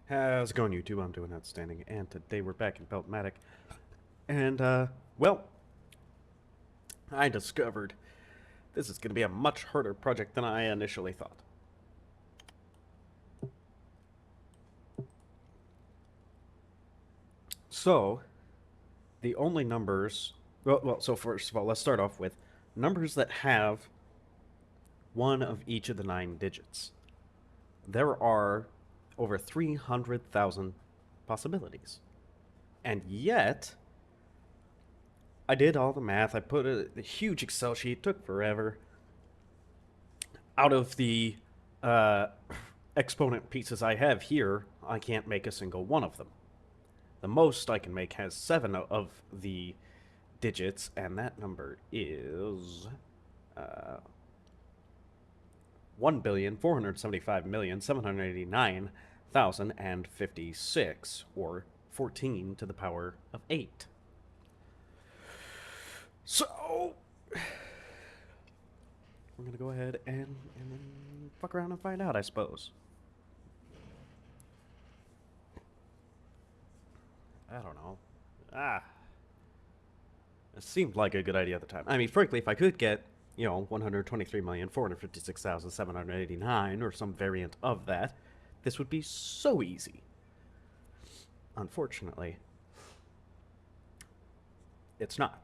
How's it going, YouTube? I'm doing outstanding, and today we're back in Beltmatic. And, well, I discovered this is going to be a much harder project than I initially thought. So, the only numbers... so first of all, let's start off with numbers that have one of each of the 9 digits. There are over 300,000 possibilities. And yet, I did all the math. I put a huge Excel sheet, took forever. Out of the uh, exponent pieces I have here, I can't make a single one of them. The most I can make has 7 of the digits, and that number is 1,475,789,056, or 14 to the power of 8. So, we're going to go ahead and fuck around and find out, I suppose. I don't know. It seemed like a good idea at the time. I mean, frankly, if I could get, 123,456,789 or some variant of that, this would be so easy. Unfortunately, it's not.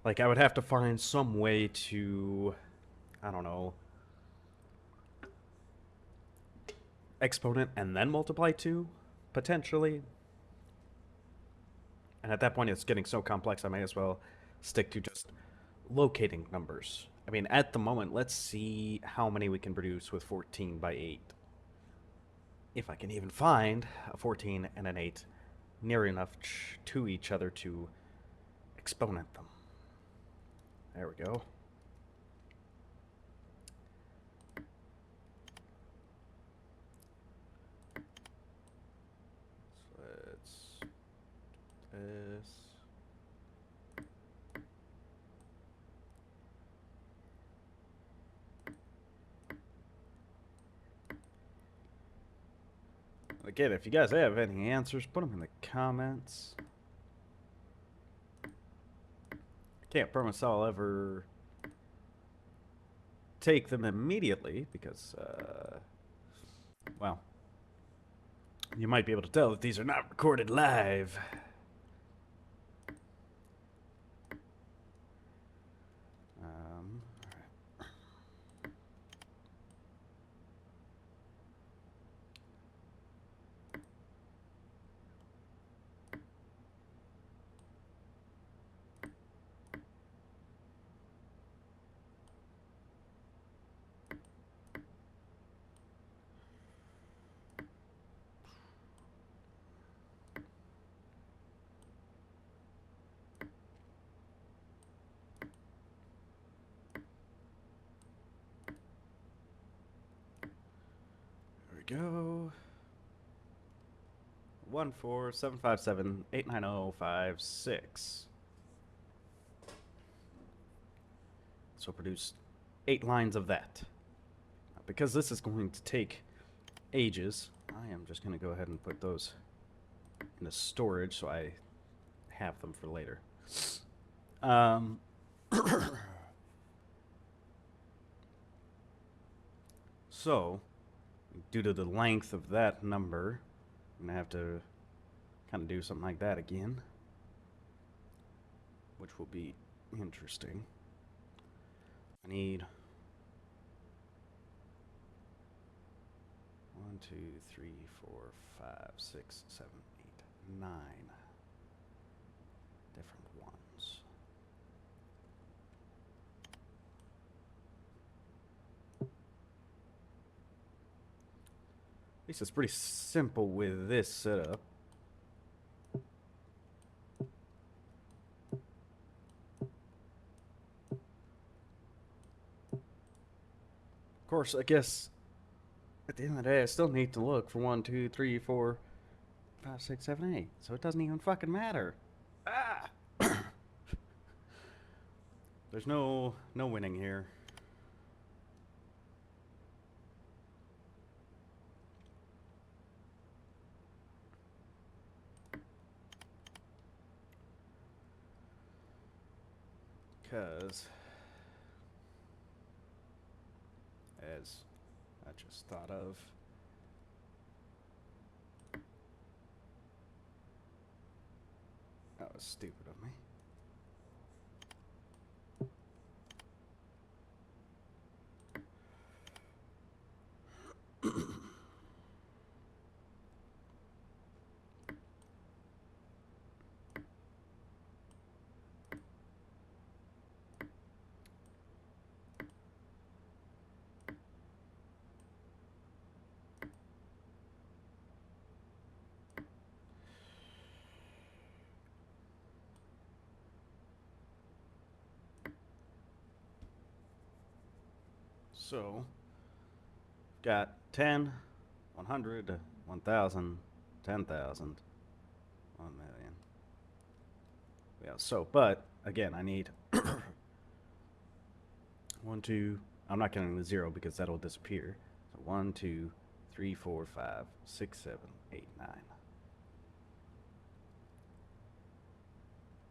Like, I would have to find some way to, I don't know, exponent and then multiply 2, potentially. And at that point, it's getting so complex, I may as well stick to just locating numbers. I mean, at the moment, let's see how many we can produce with 14 by 8. If I can even find a 14 and an 8 near enough to each other to exponent them. There we go. So let's do this. Again, if you guys have any answers, put them in the comments. Can't promise I'll ever take them immediately because, well, you might be able to tell that these are not recorded live. Go 147578905 6. So produce 8 lines of that. Because this is going to take ages, I am just going to go ahead and put those into storage so I have them for later. So, due to the length of that number, I'm going to have to kind of do something like that again, which will be interesting. I need 1, 2, 3, 4, 5, 6, 7, 8, 9 different ones. At least it's pretty simple with this setup. Of course, I guess at the end of the day, I still need to look for 1, 2, 3, 4, 5, 6, 7, 8. So it doesn't even fucking matter. Ah! There's no winning here. Because, as I just thought of, that was stupid of me. So, got 10, 100, 1,000, 10,000, 1,000,000. Yeah, so, but, again, I need 1, 2, I'm not counting the 0 because that'll disappear. So 1, 2, 3, 4, 5, 6, 7, 8, 9.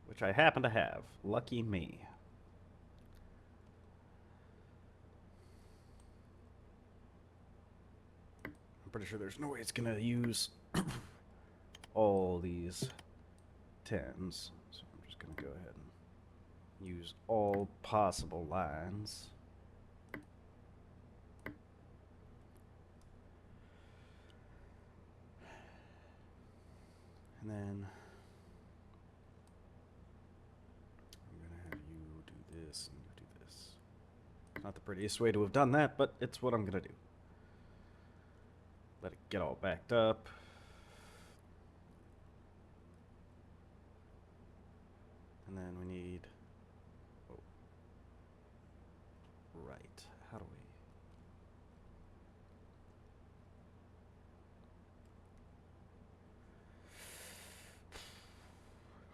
Which I happen to have. Lucky me. I'm pretty sure there's no way it's going to use all these 10s. So I'm just going to go ahead and use all possible lines. And then I'm going to have you do this and you do this. Not the prettiest way to have done that, but it's what I'm going to do. Let it get all backed up. And then we need... Oh. Right. How do we...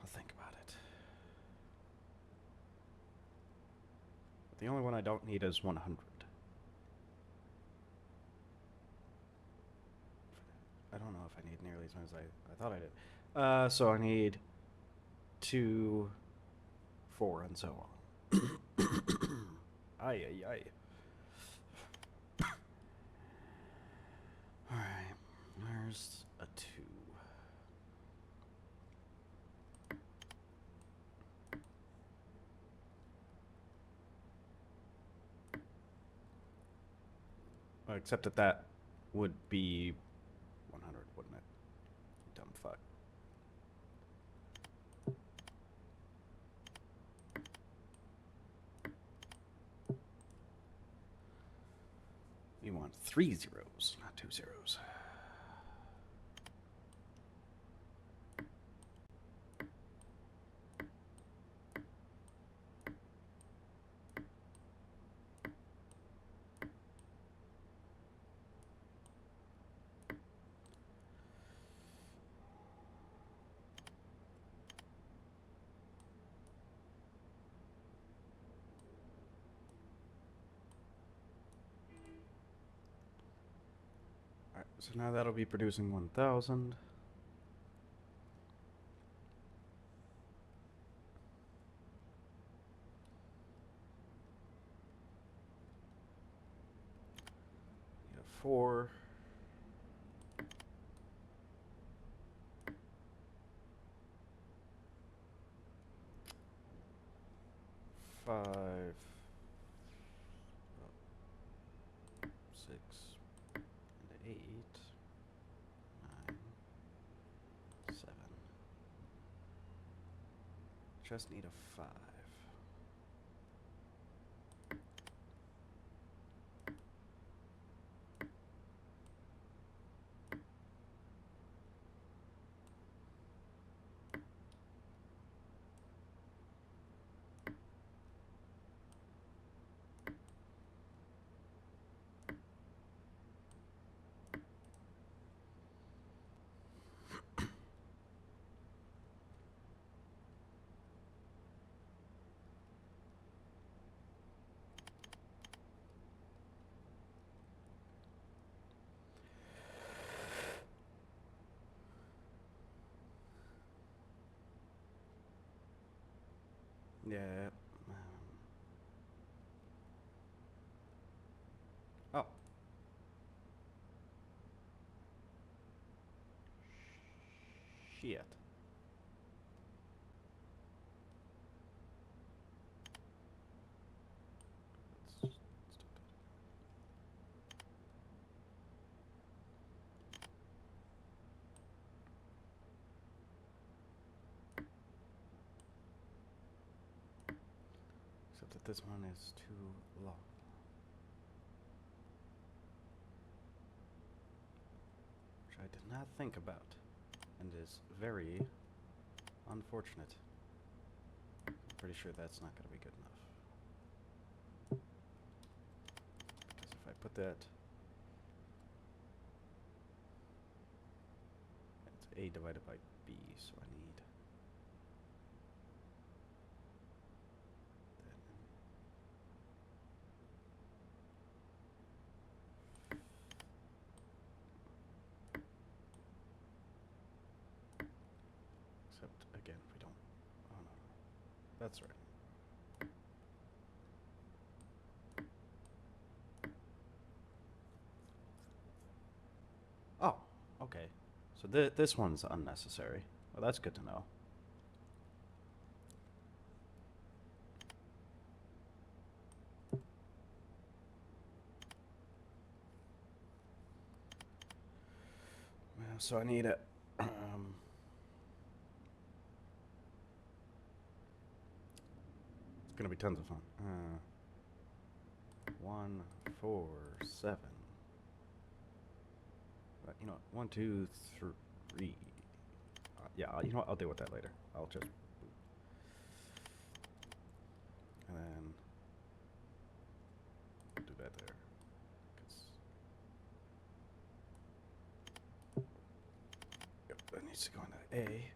I'll think about it. But the only one I don't need is 100. I don't know if I need nearly as many as I thought I did. So I need 2, 4, and so on. Aye, aye, aye. Alright, there's a 2. Except that would be 100, wouldn't it? Dumb fuck. You want 3 zeros, not 2 zeros. Alright, so now that'll be producing 1,000. You have 4. 5, 6, and 8, 9, 7. Just need a 5. Yeah. Shit. Let's do that. Except that this one is too long. Which I did not think about. And is very unfortunate. I'm pretty sure that's not going to be good enough. Because if I put that... It's A divided by B, so I need... Except, again, we don't... Oh, no. That's right. Oh, okay. So this one's unnecessary. Well, that's good to know. So I need a... it's going to be tons of fun. 1, 4, 7. You know, 1, 2, 3. Yeah, you know what? I'll deal with that later. I'll just... And then... do that there. Yep, that needs to go into A.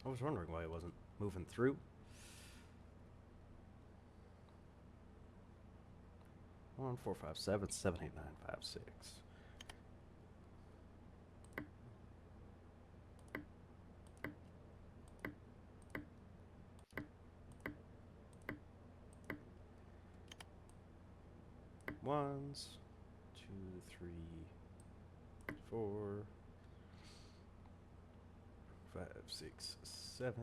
I was wondering why it wasn't moving through. 1, 4, 5, 7, 7, 8, 9, 5, 6. Ones, 2, 3, 4, 5, 6, 7.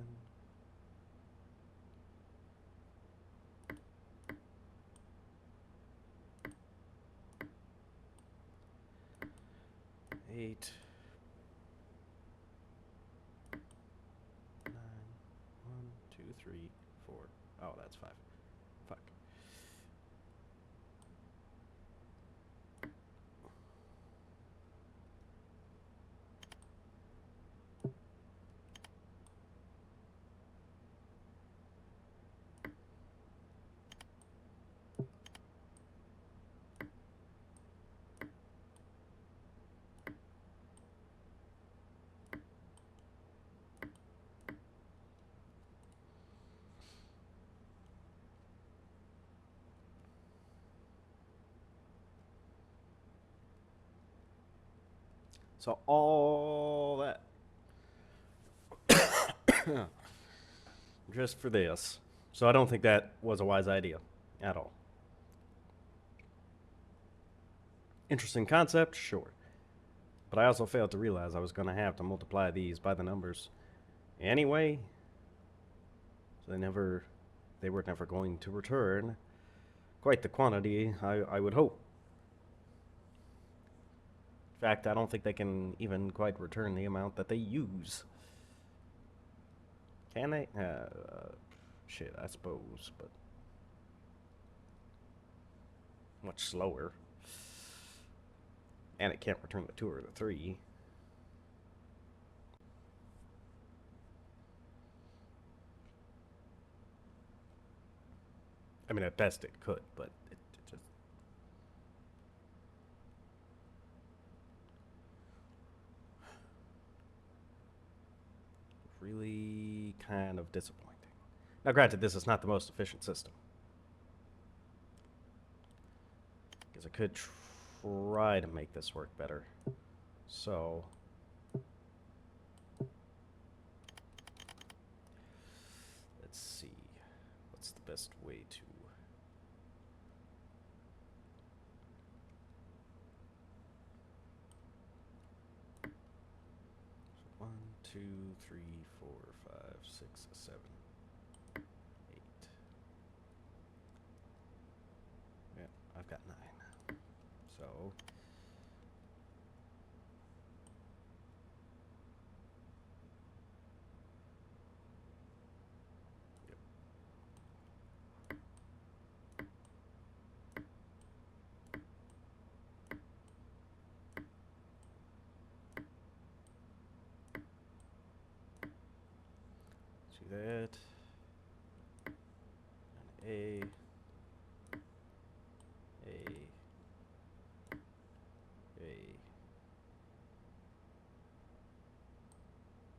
8, 9, 1, 2, 3, 4. Oh, that's 5. Fuck. So all that just for this. So I don't think that was a wise idea at all. Interesting concept, sure. But I also failed to realize I was going to have to multiply these by the numbers anyway. So they were never going to return quite the quantity I would hope. In fact, I don't think they can even quite return the amount that they use. Can they? Shit, I suppose, but much slower. And it can't return the 2 or the 3. I mean, at best it could, but it just... really kind of disappointing. Now, granted, this is not the most efficient system. Because I could try to make this work better. So... let's see. What's the best way to... 1, 2, 3, 4, 5, 6, 7, 8. Yeah, I've got 9. So... see that. And A.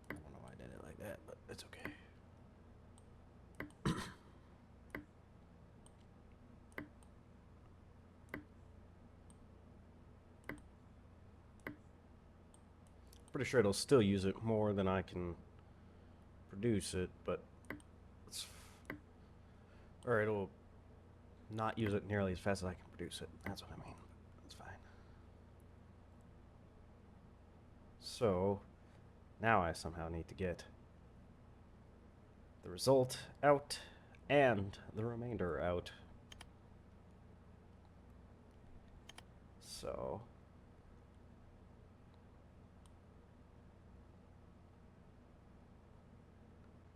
I don't know why I did it like that, but it's okay. Pretty sure it'll still use it more than I can produce it, but it's... or it'll not use it nearly as fast as I can produce it. That's what I mean. That's fine. So, now I somehow need to get the result out and the remainder out. So...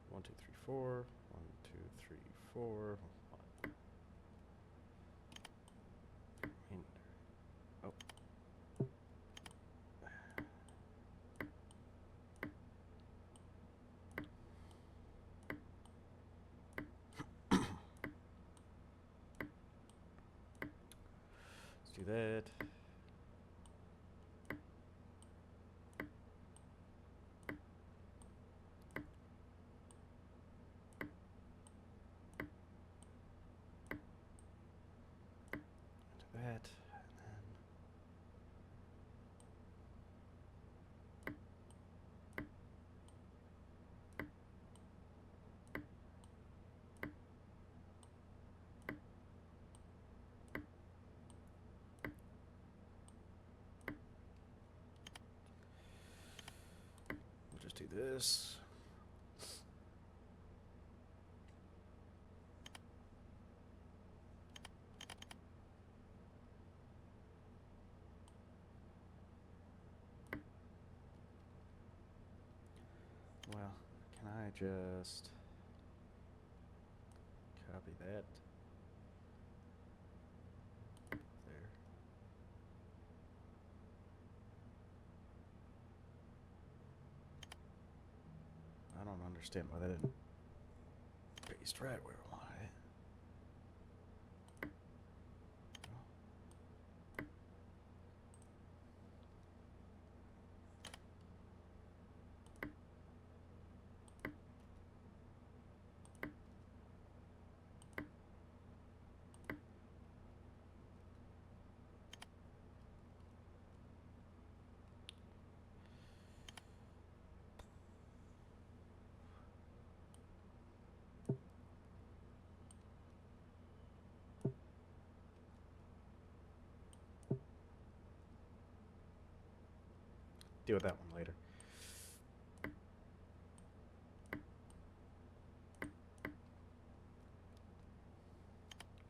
1, 2, 3, 4. 1, 2, 3, 4. Oh. Let's do that. Do that, and then... we'll just do this. just copy that there? I don't understand why that didn't paste right where I want it. Deal with that one later.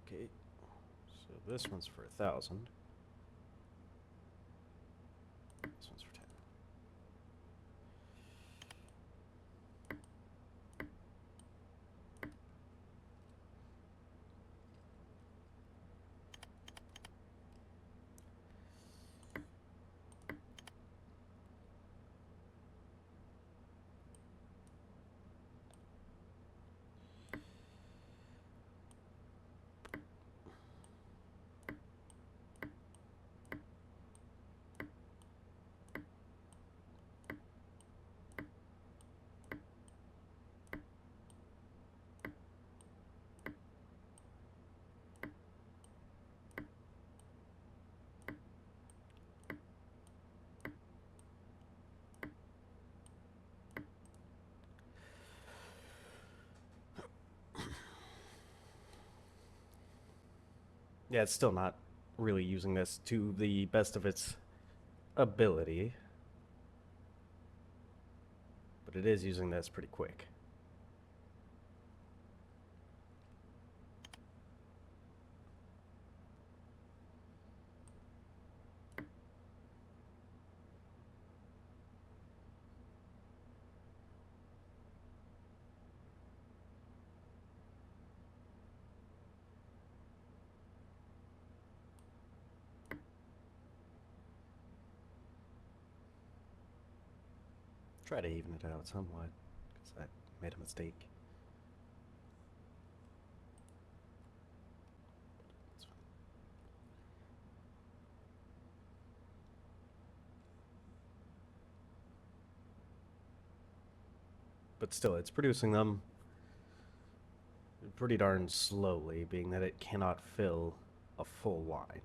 Okay, so this one's for 1,000. This one's for 10. Yeah, it's still not really using this to the best of its ability, but it is using this pretty quick. Try to even it out somewhat, because I made a mistake. But still, it's producing them pretty darn slowly, being that it cannot fill a full line.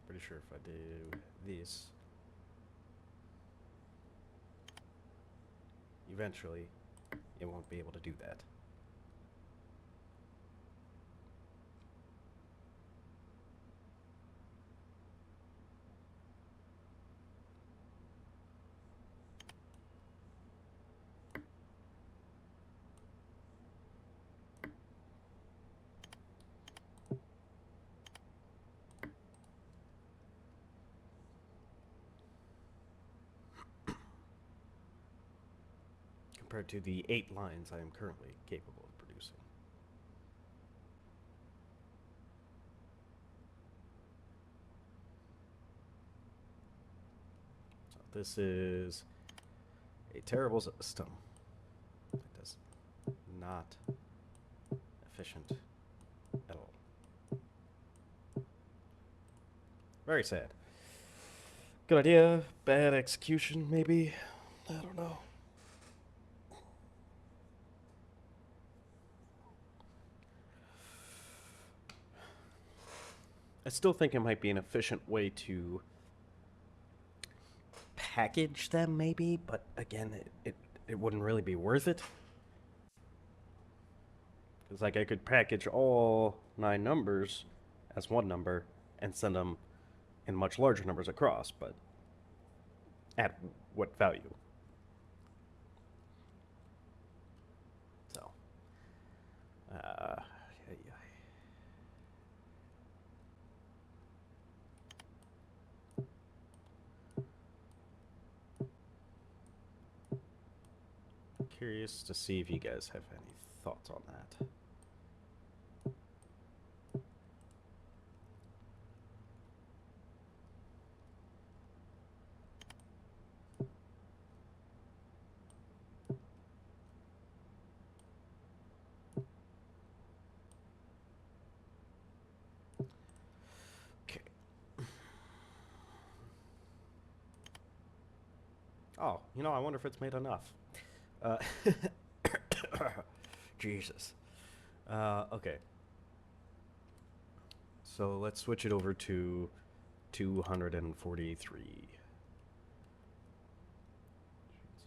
Pretty sure if I do this, eventually it won't be able to do that. Compared to the 8 lines I am currently capable of producing. So this is a terrible system. It is not efficient at all. Very sad. Good idea, bad execution, maybe? I don't know. I still think it might be an efficient way to package them, maybe, but again, it wouldn't really be worth it. Because, like, I could package all 9 numbers as one number and send them in much larger numbers across, but at what value? So, yeah. curious to see if you guys have any thoughts on that. Okay. Oh, I wonder if it's made enough. Uh, Jesus. Okay. So let's switch it over to 243.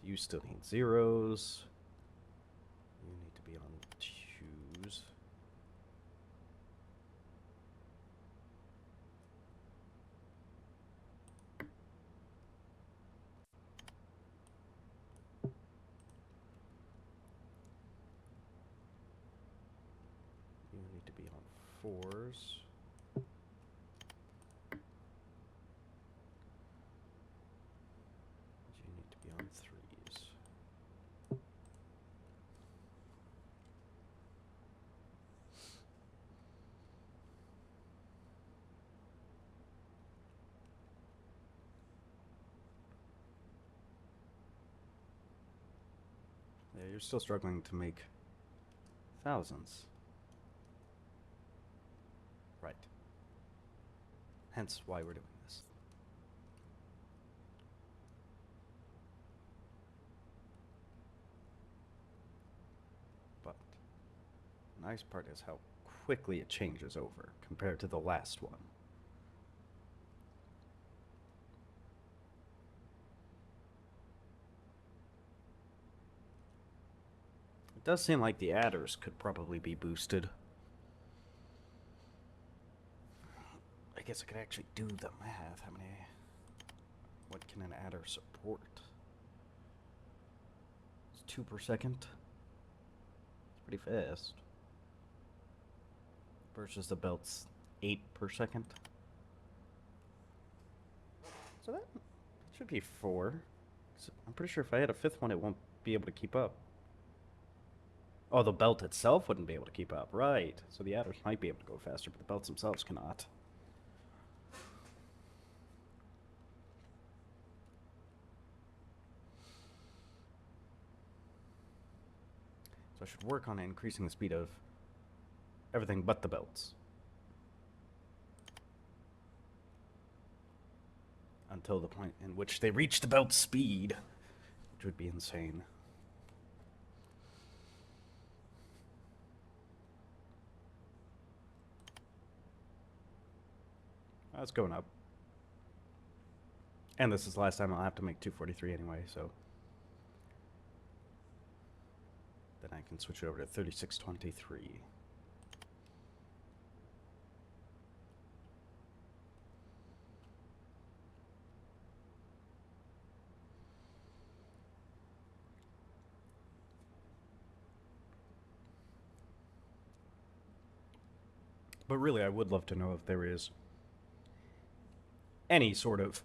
You still need zeros. You need to be on twos. You need to be on fours. You need to be on threes. Yeah, you're still struggling to make thousands. Right. Hence why we're doing this. But the nice part is how quickly it changes over compared to the last one. It does seem like the adders could probably be boosted. I guess I could actually do the math. How many... What can an adder support? It's 2 per second. It's pretty fast. Versus the belt's 8 per second. So that should be 4. I'm pretty sure if I had a 5th one, it won't be able to keep up. Oh, the belt itself wouldn't be able to keep up. Right. So the adders might be able to go faster, but the belts themselves cannot. So I should work on increasing the speed of everything but the belts. Until the point in which they reach the belt speed, which would be insane. It's going up. And this is the last time I'll have to make 243 anyway, so... Then I can switch it over to 3623. But really, I would love to know if there is any sort of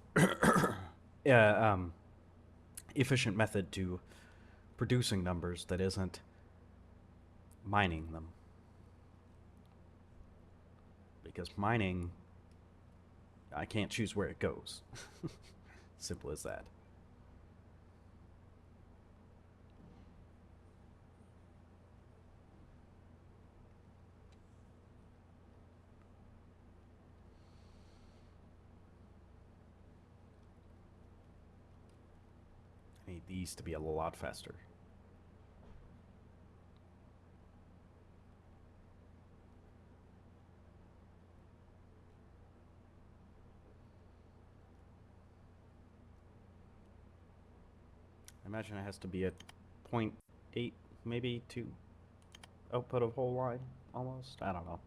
efficient method to producing numbers that isn't mining them. Because mining, I can't choose where it goes. Simple as that. I need these to be a lot faster. I imagine it has to be at 0.8, maybe, to output of whole line, almost. I don't know.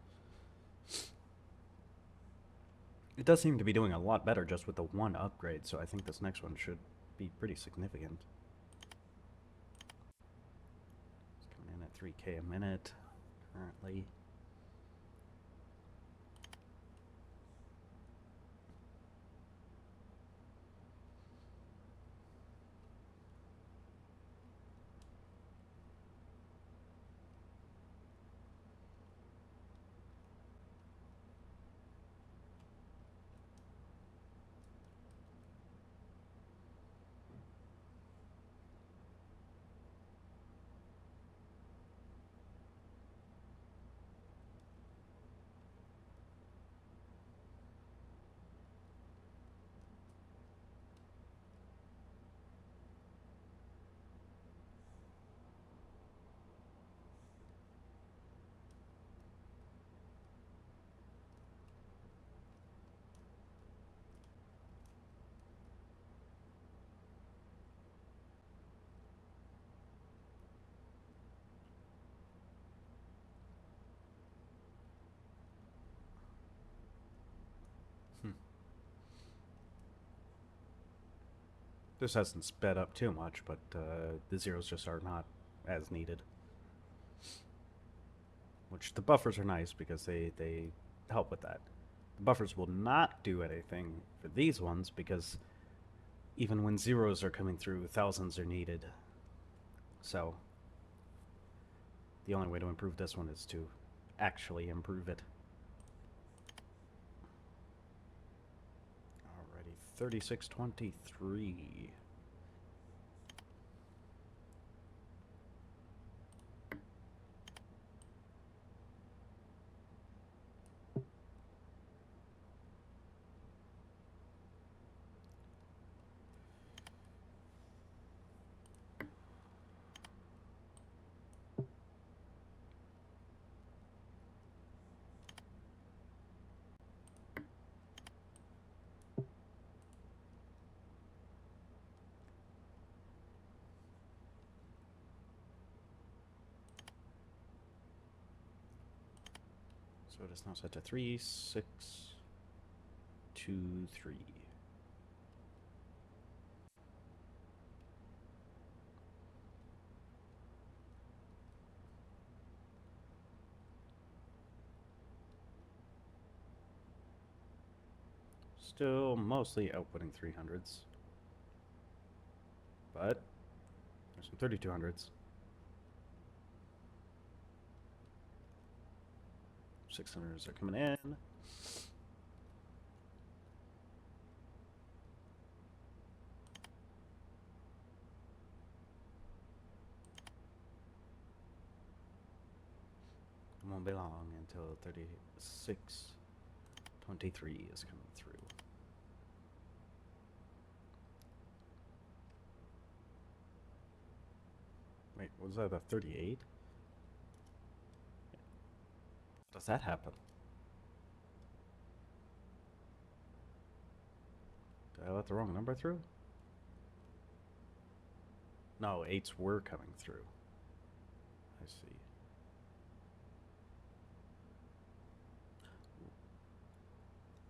It does seem to be doing a lot better just with the one upgrade, so I think this next one should be pretty significant. It's coming in at 3K a minute, currently. This hasn't sped up too much, but the zeros just are not as needed. Which the buffers are nice because they help with that. The buffers will not do anything for these ones because even when zeros are coming through, thousands are needed. So the only way to improve this one is to actually improve it. Alrighty, 3623. So it is now set to 3, 6, 2, 3. Still mostly outputting 300s. But there's some 3200s. 600s are coming in. It won't be long until 3623 is coming through. Wait, was that a 38? Does that happen? Did I let the wrong number through? No, 8s were coming through. I see.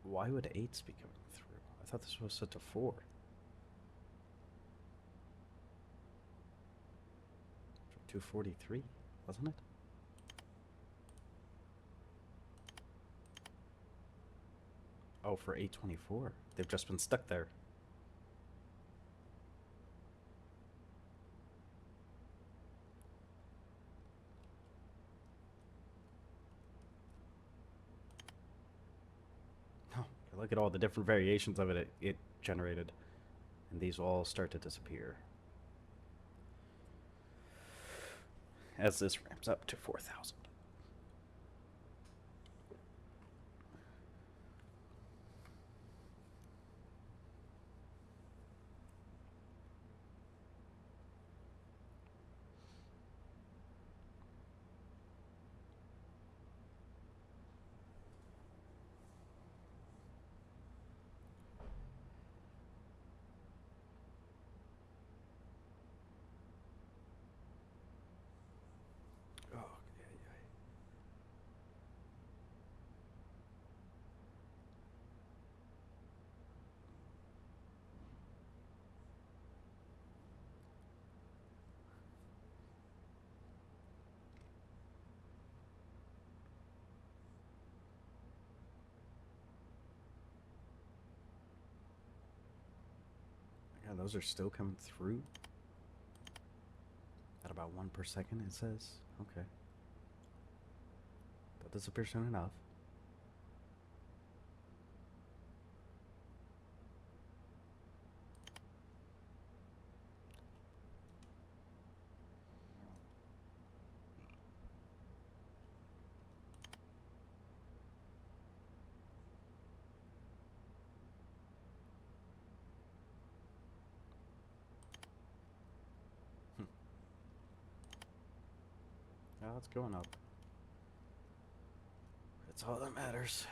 Why would 8s be coming through? I thought this was set to 4. 243, wasn't it? Oh, for 824. They've just been stuck there. Oh, look at all the different variations of it generated. And these will all start to disappear as this ramps up to 4,000. Oh, yeah, yeah. Yeah, those are still coming through at about 1 per second, it says. Okay. They'll disappear soon enough. Yeah, it's going up. That's all that matters.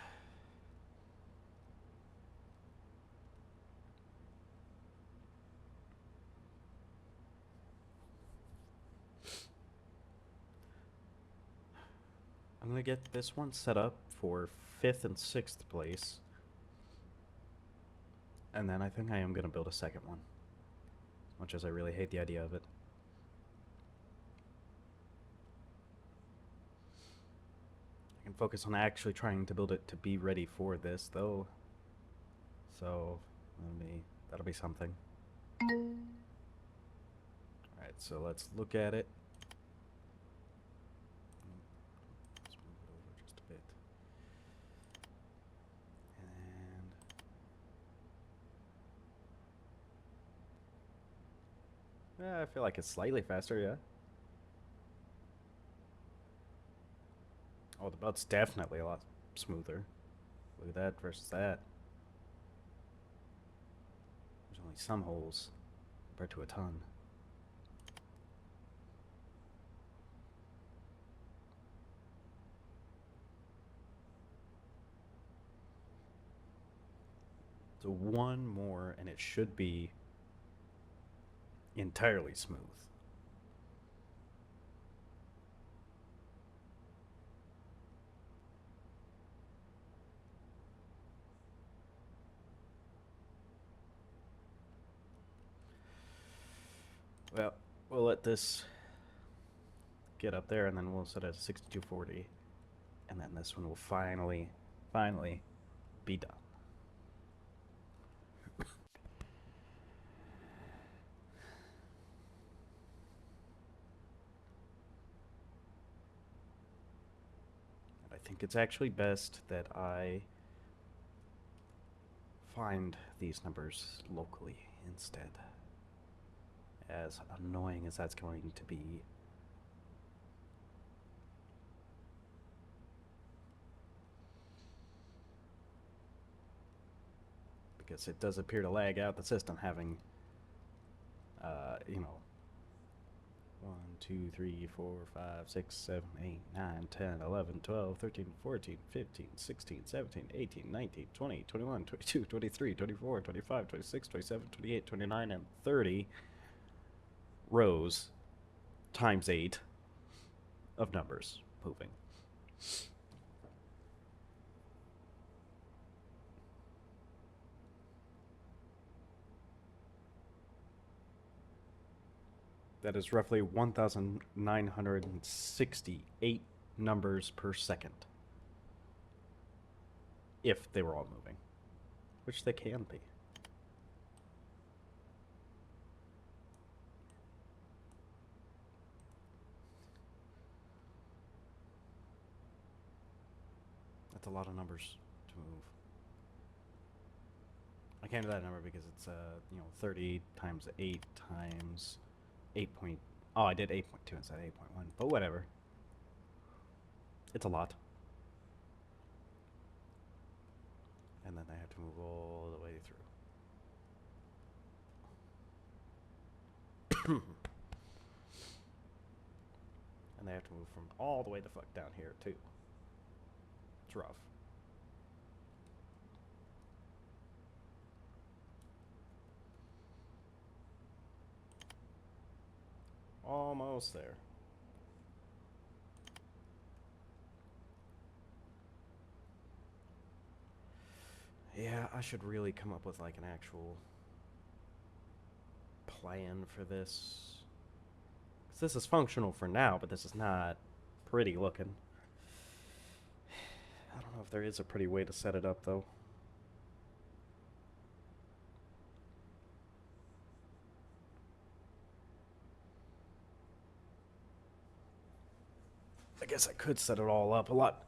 I'm gonna get this one set up for 5th and 6th place. And then I think I am gonna build a second one. much as I really hate the idea of it. I can focus on actually trying to build it to be ready for this, though. So, that'll be something. Alright, so let's look at it. Let's move it over just a bit. And I feel like it's slightly faster, yeah. Oh, the belt's definitely a lot smoother. Look at that versus that. There's only some holes compared to a ton. So one more and it should be entirely smooth. Well, we'll let this get up there and then we'll set it to 6240. And then this one will finally be done. I think it's actually best that I find these numbers locally instead. As annoying as that's going to be. Because it does appear to lag out the system having, you know, 1, 2, 3, 4, 5, 6, 7, 8, 9, 10, 11, 12, 13, 14, 15, 16, 17, 18, 19, 20, 21, 22, 23, 24, 25, 26, 27, 28, 29, and 30 rows times 8 of numbers moving. That is roughly 1,968 numbers per second. If they were all moving, which they can be. That's a lot of numbers to move. I can't do that number because it's 30 times 8 times 8 point. Oh, I did 8.2 instead of 8.1, but whatever. It's a lot. And then I have to move all the way through. And they have to move from all the way the fuck down here, too. It's rough. Almost there. Yeah, I should really come up with like an actual plan for this. 'Cause this is functional for now, but this is not pretty looking. I don't know if there is a pretty way to set it up, though. I guess I could set it all up a lot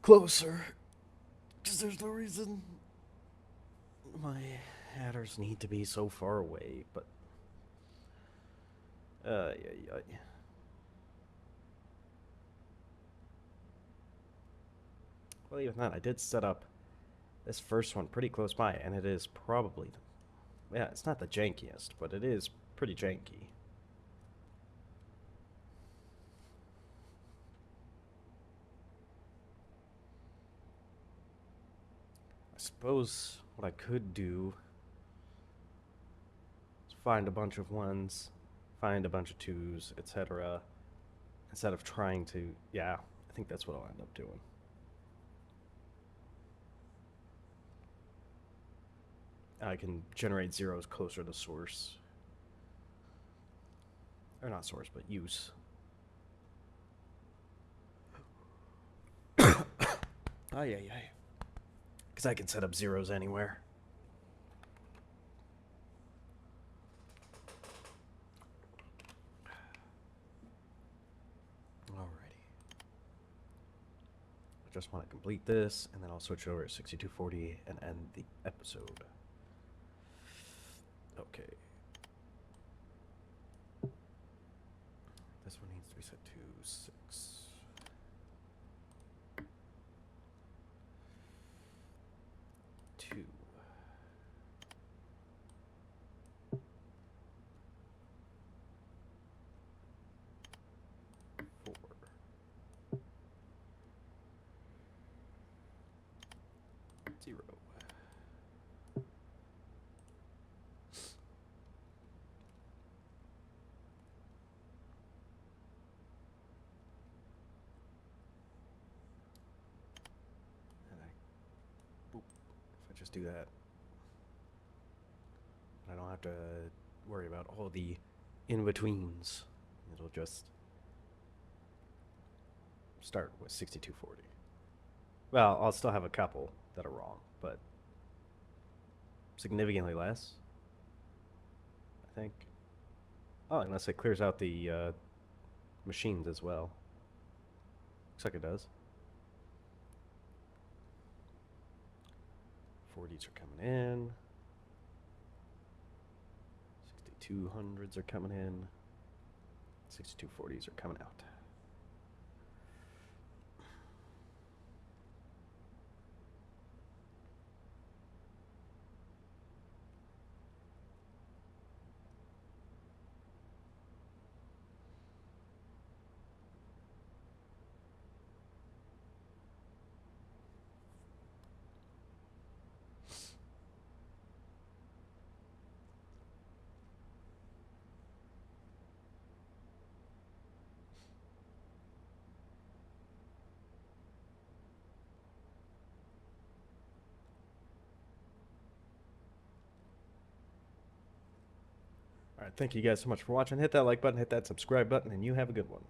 closer. Because there's no reason my headers need to be so far away, but... yeah. Well, even then, I did set up this first one pretty close by, and it is probably... Yeah, it's not the jankiest, but it is pretty janky. I suppose what I could do is find a bunch of ones, find a bunch of twos, etc. Instead of trying to... Yeah, I think that's what I'll end up doing. I can generate zeros closer to source Or not source, but use. Ay, ay, ay. Because I can set up zeros anywhere. Alrighty. I just want to complete this, and then I'll switch over to 6240 and end the episode. Okay. This one needs to be set to 6. Two. 4. 0. Boop. If I just do that, I don't have to worry about all the in-betweens. It'll just start with 6240. Well, I'll still have a couple that are wrong, but significantly less, I think. Oh, unless it clears out the machines as well. Looks like it does. 40s are coming in. 6200s are coming in. 6240s are coming out. All right, thank you guys so much for watching. Hit that like button, hit that subscribe button, and you have a good one.